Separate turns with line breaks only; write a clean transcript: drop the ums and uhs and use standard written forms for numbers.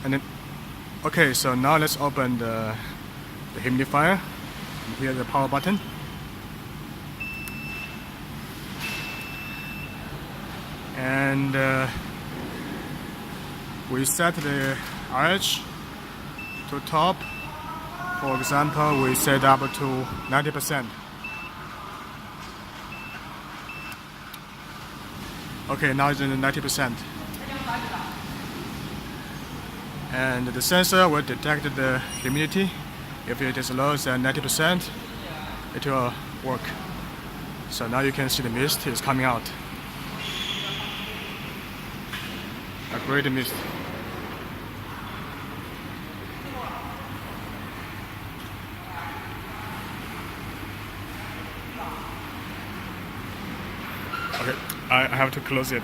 And then, okay, so now let's open the humidifier. Here's the power button. And we set the RH to top. For example, we set up to 90%. Okay, now it's in 90%. And the sensor will detect the humidity. If it is lower than 90%, it will work. So now you can see the mist is coming out. A great mist. Okay, I have to close it.